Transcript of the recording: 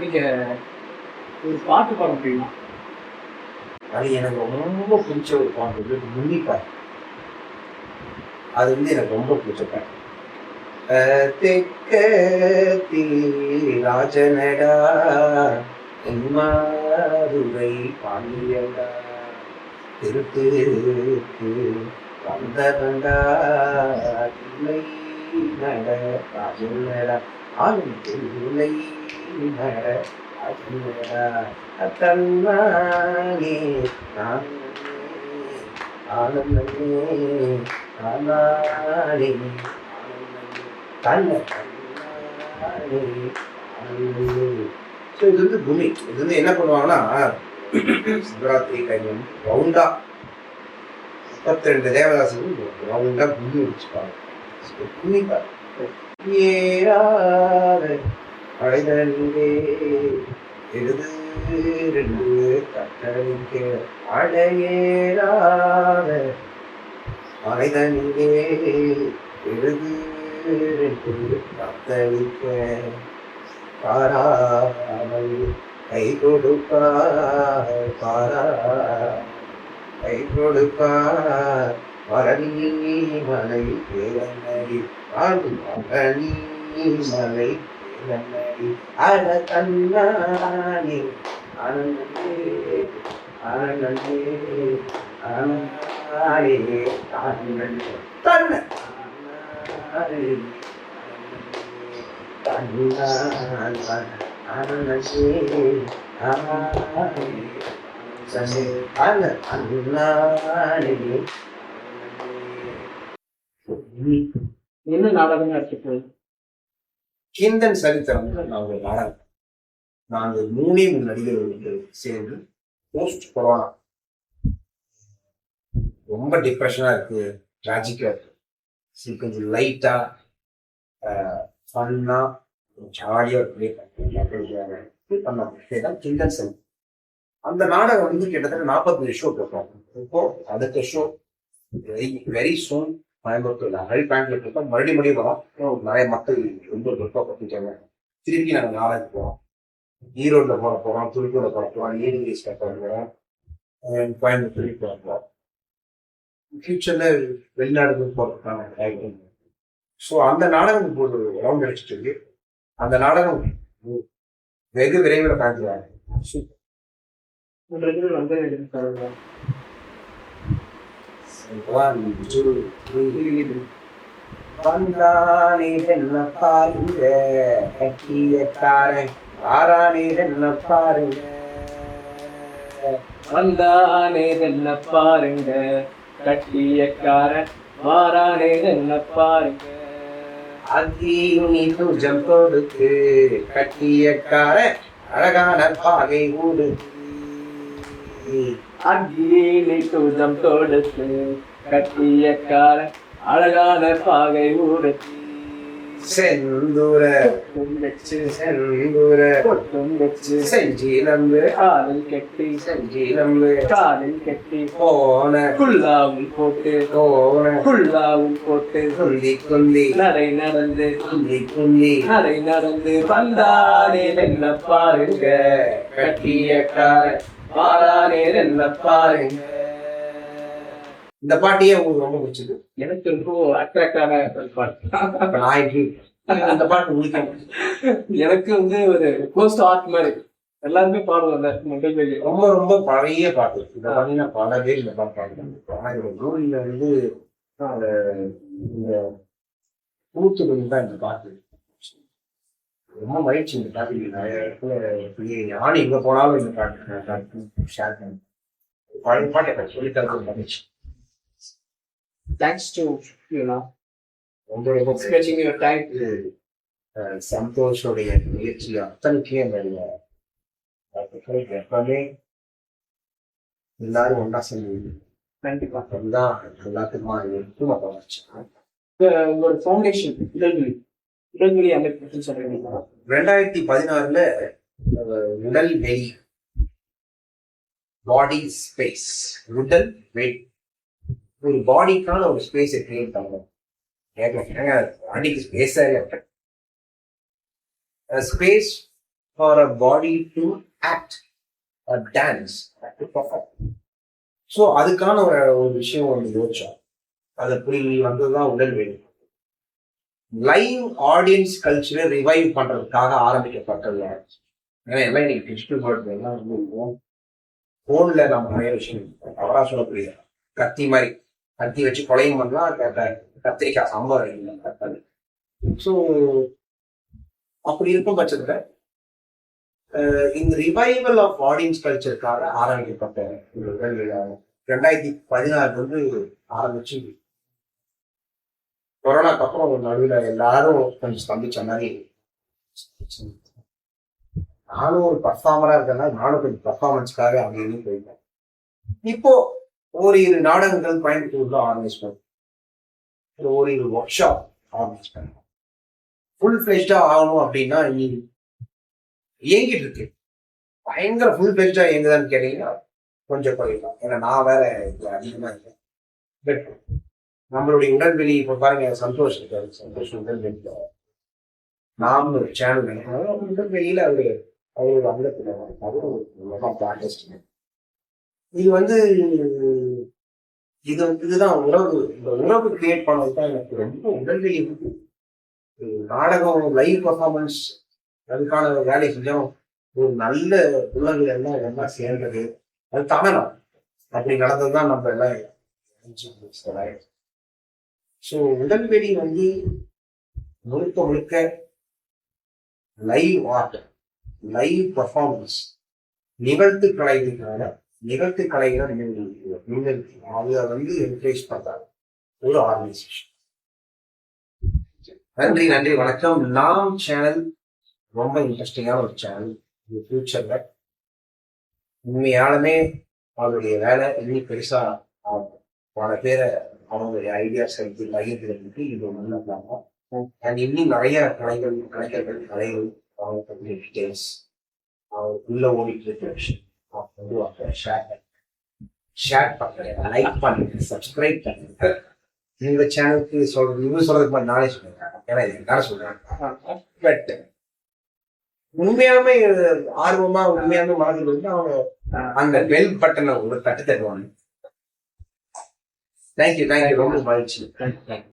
நீங்க ஒரு பாட்டு பாட முடியுமா? அது எனக்கு ரொம்ப பிடிச்ச ஒரு பாட்டு முன்னிப்பார். அது எனக்கு ரொம்ப பிடிச்ச பாட்டு. ராஜனடா என்மாதுரை பாண்டியடா திருத்தேக்கு வந்தவண்டா இல்லை நட ராஜனடா ஆளும் இல்லை நட ராஜனடா தன்னானே நான் ஆனந்தமே ஆனானே இது கும்மி. இது என்ன பண்ணுவாங்கன்னா சிவராத்திரி டைம் ரவுண்டா 32 தேவதாசன் ரவுண்டா கும்மி வச்சுப்பாங்க. கும்மிப்பார் ஏறாத அழைதே எழுது 2 கட்டளிக்க அழையேறாத அழைதே எழுது காத்தளிக்க பாராமல் கை கொடுப்பார் கை கொடுப்பார் பரணி மலை பேரநடி பரணி மலை பேரநடி அட தன்னானே ஆனந்தே ஆனந்தே ஆனந்தே ஆனந்தே தன்ன என்ன நாடகம் இருக்கு? கிந்தன் சரித்திரம் ஒரு நாடகம். நாங்கள் 3 நடிகர்கள் சேர்ந்து போஸ்ட் கொரோனா ரொம்ப டிப்ரெஷனா இருக்கு, டிராஜிக்கா இருக்கு, கொஞ்சம் லைட்டா ஃபன்னா ஜாலியா ப்ளே பண்ணோம். கிண்டல் செல் அந்த நாடகம் கிட்டத்தட்ட 45 ஷோ போட்டோம். இப்போ அடுத்த ஷோ வெரி சூன் கோயம்புத்தூர்ல பேங்க்ல இருக்கோம். மறுபடியும் வரோம். நிறைய மக்கள் ரொம்ப பற்றிட்டாங்க. திருப்பி நாங்கள் நாடகம் போறோம். ஈரோட்ல போறோம், திருப்பூர்ல போறோம், நீலகிரிஸ் போறோம், கோயம்புத்தூர் போறோம். ஃபியூச்சர்ல வெளிநாடுகள் போறதுக்கான. ஸோ அந்த நாடகம் ஒரு ரவுண்ட் அடிச்சுட்டு இருக்கு. அந்த நாடகம் வெகு விரைவில் காட்டுறாங்க. வந்தானே என்ன பாருங்க கட்டியக்காரன் ஆறானே என்ன பாருங்க வந்தானே என்ன பாருங்க கட்டியக்காரன் வாரானே என்ன பாருங்க அங்கீனி துஜம் கொடுத்து கட்டியக்கார அழகான பாகை ஊடு அங்கீனி துஜம் கொடுத்து கட்டியக்கார அழகான பாகை ஊடு செந்தூர செந்தூர செஞ்சி நம்பு காலில் கெட்டி செஞ்சி நம்பு காலில் கெட்டி போன குல்லாவும் போட்டு போன குல்லாவும் போட்டு குந்தி குந்தி நடை நடந்து குந்தி குந்தி நடை நடந்து வந்தானே என்ன பாருங்க கட்டியக்கார வாரானே என்ன பாருங்க. இந்த பாட்டியே உங்களுக்கு ரொம்ப பிடிச்சது? எனக்கு ரொம்ப அட்ராக்டான பாட்டு. அந்த பாட்டு முடிக்கும். எனக்கு ஒரு போஸ்ட் ஆர்ட் மாதிரி எல்லாருமே பாடுவாங்க. ரொம்ப ரொம்ப பழைய பாட்டு. இந்த பாத்தீங்கன்னா பல பேர் இந்த பாட்டு பாடுறாங்க. ஆனா இந்த ஜூலியில இந்த கூத்துக்கு தான் இந்த பாட்டு ரொம்ப மகிழ்ச்சி. இந்த பாட்டு நிறைய இடத்துல யாரும் எங்க போனாலும் இந்த பாட்டு ஷேர் பண்ணி பழைய பாட்டு எனக்கு சொல்லி தரது மகிழ்ச்சி. Thanks to spending your time. சந்தோஷோடைய முயற்சி அத்தனைக்கே என்னுடைய எப்பவுமே எல்லாரும் ஒன்றா சேர்ந்து கண்டிப்பா அதுதான் எல்லாத்துக்குமா எடுத்து வளர்ச்சி. உங்களோட ஃபவுண்டேஷன் உடல்வெளி அமைப்பு சொல்றீங்களா? 2016 உடல் வெளி பாடி ஸ்பேஸ் உடல் வெளி ஒரு பாடிக்கான ஒரு ஸ்பேஸை கிரியேட் பண்ணணும். அன்னைக்கு ஸ்பேஸே space for a body to act dance to perform. So அதுக்கான ஒரு விஷயம் ஒன்று யோசிச்சோம். அது அப்படி வந்ததுதான் உடல்வெளி. லைவ் ஆடியன்ஸ் கல்ச்சரை ரிவைவ் பண்றதுக்காக ஆரம்பிக்கப்பட்டது. ஏன்னா எல்லாம் இன்னைக்கு டிஜிட்டல் வேர்ல்டு எல்லாம் வந்து போன்ல நம்ம நிறைய விஷயம் அவரா சொல்லக்கூடிய கத்தி மாதிரி கத்தி வச்சு கொலையும் பண்ணலாம், கத்திரிக்காய் சாம்பார் கத்தாது. ஸோ அப்படி இருக்கும் பட்சத்துல இந்த ரிவைவல் ஆஃப் ஆடியன்ஸ் கல்ச்சருக்காக ஆரம்பிக்கப்பட்ட 2016 வந்து ஆரம்பிச்சு கொரோனாக்கு அப்புறம் நடுவில் எல்லாரும் கொஞ்சம் ஸ்தம்பிச்ச மாதிரி. நானும் ஒரு பர்ஃபார்மரா இருக்கேன்னா நானும் கொஞ்சம் பர்ஃபார்மன்ஸ்க்காக அங்கே போயிருக்கேன். இப்போ ஓரிரு நாடகங்கள் கோயம்புத்தூர்ல ஆர்கனைஸ் பண்ணுவோம், ஓரிரு ஒர்க் ஷாப் ஆர்கனைஸ் பண்ணுவோம். ஃபுல் ஃபிளெஷ்டா ஆகணும் அப்படின்னா இயங்கிட்டு இருக்கு. பயங்கர ஃபுல் ஃபிளெஷ்டா இயங்குதான்னு கேட்டீங்கன்னா கொஞ்சம் குறையலாம். ஏன்னா நான் வேற அதிகமா இருக்கேன். பட் நம்மளுடைய உடல்வெளி இப்ப பாருங்க, சந்தோஷ் இருக்காரு, சந்தோஷ் உடல்வெளியில நாம ஒரு சேனல் உடல்வெளியில அவரு அங்கத்துல ஆர்டிஸ்ட். இது வந்து இதுதான் உறவு. இந்த உறவு கிரியேட் பண்ணதுதான் எனக்கு ரொம்ப உடல்வெளி. நாடகம் லைவ் பர்ஃபார்மன்ஸ் அதுக்கான வேலை செஞ்சோம். ஒரு நல்ல உள்ளங்கள் எல்லாம் ஒன்றா சேர்ந்தது, அது தானலாம் அப்படி நடந்ததுதான் நம்ம எல்லாம். ஸோ உடல்வெளி வந்து முழுக்க முழுக்க லைவ் ஆர்ட், லைவ் பர்ஃபார்மன்ஸ், நிகழ்த்து கலைகளை நீங்கள் அதை வந்து என்கரேஜ் பண்றாங்க ஒரு ஆர்கனைசேஷன். நன்றி நன்றி வணக்கம். நாம் சேனல் ரொம்ப இன்ட்ரெஸ்டிங்கான ஒரு சேனல். ஃபியூச்சர்ல உண்மையாலுமே அவருடைய வேலை இன்னும் பெருசா பல பேரை அவங்களுடைய ஐடியாஸ் எடுத்து பகிர்ந்துக்கு இது ஒரு நல்ல பிளான். அண்ட் இன்னும் நிறைய கலைஞர்கள் அவங்க டீடைல்ஸ் உள்ள ஓடிட்டு இருக்கு. ஷேர் பண்ணுங்க, லைக் பண்ணுங்க, சப்ஸ்கிரைப் பண்ணுங்க. இந்த சேனலுக்கு சொல்றதுக்கு மாதிரி நானே சொல்லுங்க, ஏன்னா இது எல்லாரும் சொல்றாங்க. பட் உண்மையாமே ஆர்வமா உண்மையாமே மனதில் வந்து அவங்க அந்த பெல் பட்டனை ஒரு தட்டு தருவாங்க. தேங்க்யூ ரொம்ப மகிழ்ச்சி.